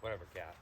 Whatever, cat.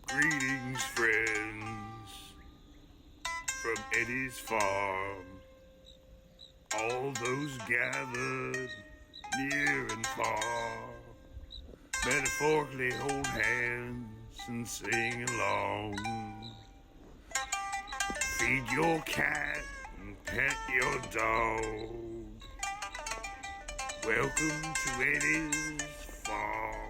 Greetings, friends, from Eddy's farm. All those gathered near and far, metaphorically hold hands and sing along. Feed your cat and pet your dog. Welcome to Eddy's farm.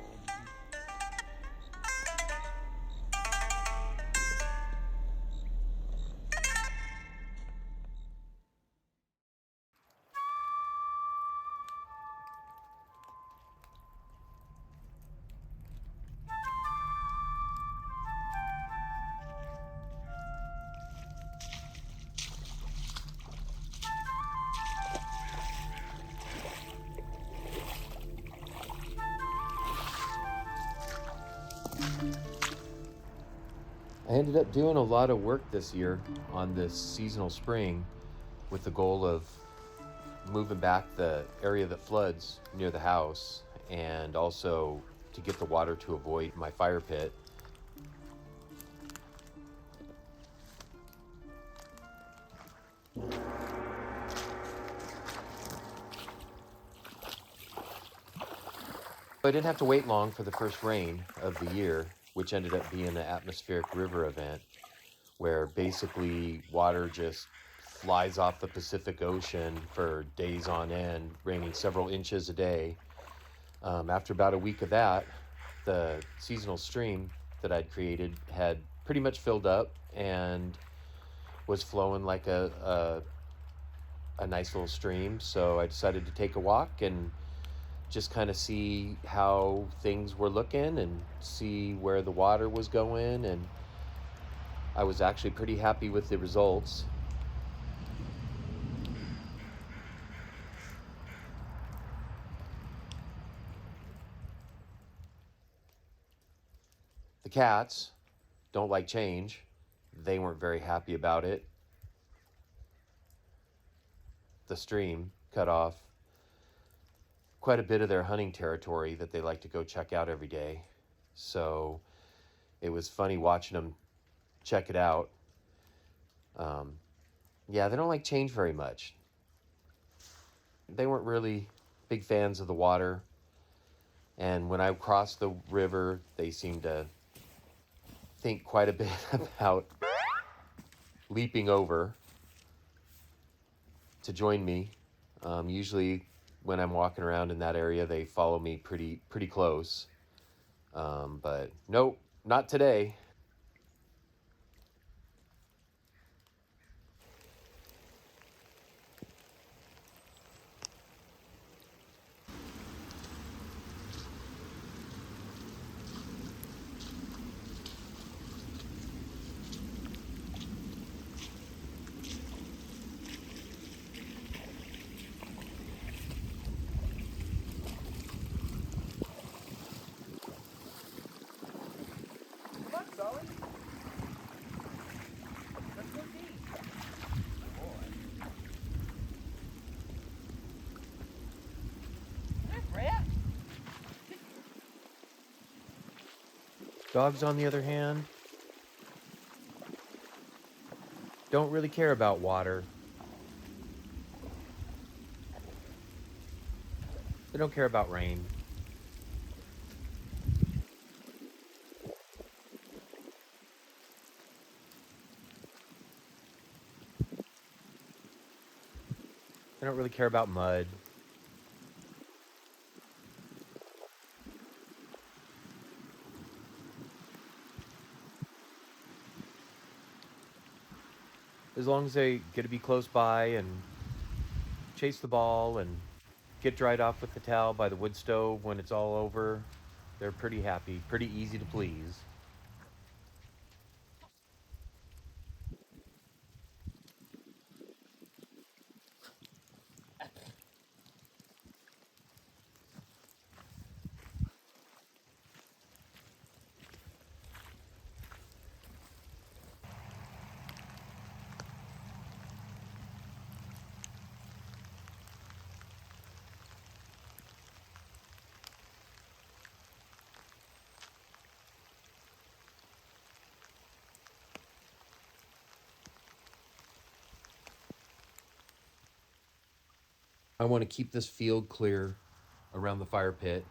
I ended up doing a lot of work this year on this seasonal spring with the goal of moving back the area that floods near the house and also to get the water to avoid my fire pit. I didn't have to wait long for the first rain of the year, which ended up being an atmospheric river event where basically water just flies off the Pacific Ocean for days on end, raining several inches a day. After about a week of that, the seasonal stream that I'd created had pretty much filled up and was flowing like a nice little stream. So I decided to take a walk and just kind of see how things were looking and see where the water was going, and I was actually pretty happy with the results. The cats don't like change. They weren't very happy about it. The stream cut off quite a bit of their hunting territory that they like to go check out every day. So it was funny watching them check it out. Yeah, they don't like change very much. They weren't really big fans of the water. And when I crossed the river, they seemed to think quite a bit about leaping over to join me. Usually when I'm walking around in that area, they follow me pretty close. But nope, not today. Dogs, on the other hand, don't really care about water. They don't care about rain. They don't really care about mud. As long as they get to be close by and chase the ball and get dried off with the towel by the wood stove when it's all over, they're pretty happy, pretty easy to please. I want to keep this field clear around the fire pit.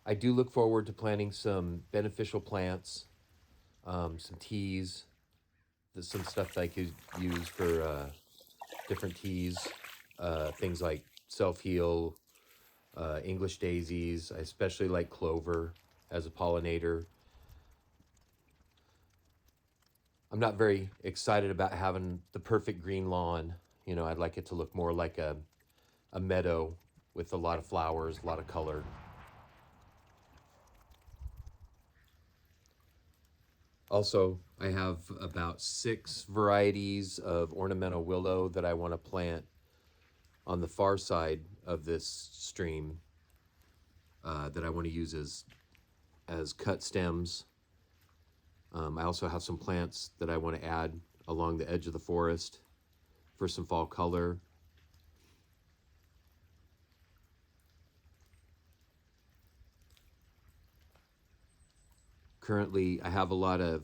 I do look forward to planting some beneficial plants, some teas, some stuff that I could use for different teas, things like self-heal, English daisies. I especially like clover as a pollinator. I'm not very excited about having the perfect green lawn. You know, I'd like it to look more like a meadow with a lot of flowers, a lot of color. Also, I have about 6 varieties of ornamental willow that I want to plant on the far side of this stream that I want to use as cut stems. I also have some plants that I want to add along the edge of the forest for some fall color. Currently, I have a lot of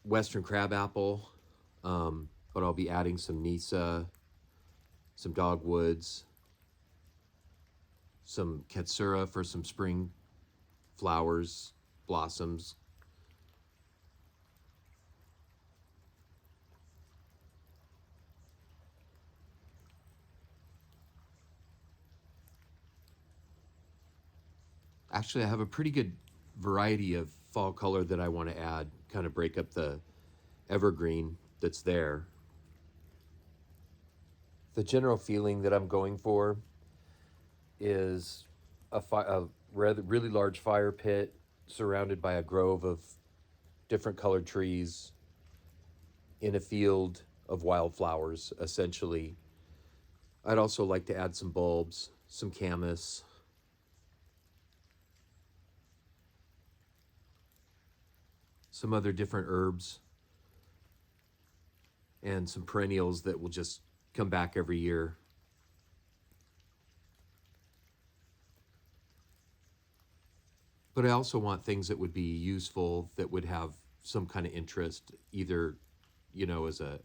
western crabapple, but I'll be adding some Nisa, some dogwoods, some katsura for some spring flowers, blossoms. Actually, I have a pretty good variety of fall color that I want to add, kind of break up the evergreen that's there. The general feeling that I'm going for is a really large fire pit surrounded by a grove of different colored trees in a field of wildflowers, essentially. I'd also like to add some bulbs, some camas, some other different herbs, and some perennials that will just come back every year. But I also want things that would be useful, that would have some kind of interest, either, you know, as a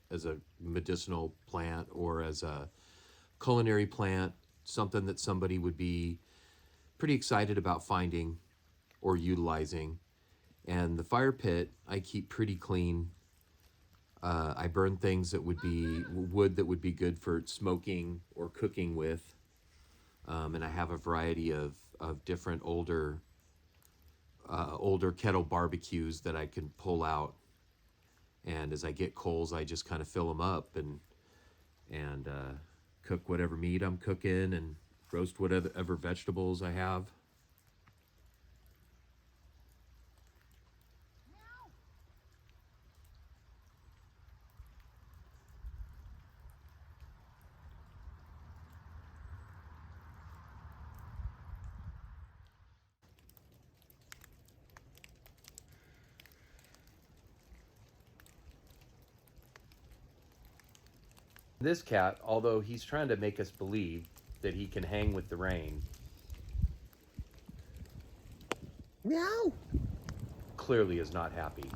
medicinal plant or as a culinary plant, something that somebody would be pretty excited about finding or utilizing. And the fire pit, I keep pretty clean. I burn things that would be wood that would be good for smoking or cooking with. And I have a variety of different older kettle barbecues that I can pull out. And as I get coals, I just kind of fill them up and cook whatever meat I'm cooking and roast whatever vegetables I have. This cat, although he's trying to make us believe that he can hang with the rain, Meow. clearly is not happy.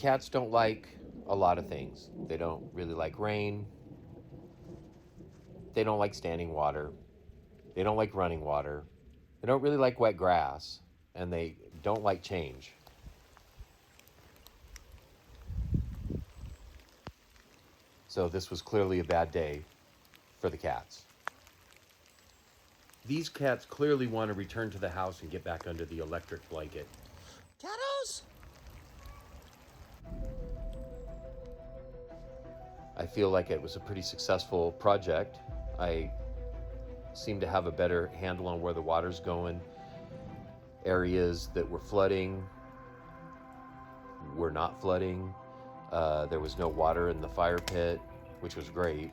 cats don't like a lot of things. They don't really like rain. They don't like standing water. They don't like running water. They don't really like wet grass. And they don't like change. So this was clearly a bad day for the cats. These cats clearly want to return to the house and get back under the electric blanket. Kiddos? I feel like it was a pretty successful project. I seem to have a better handle on where the water's going. Areas that were flooding were not flooding. There was no water in the fire pit, which was great.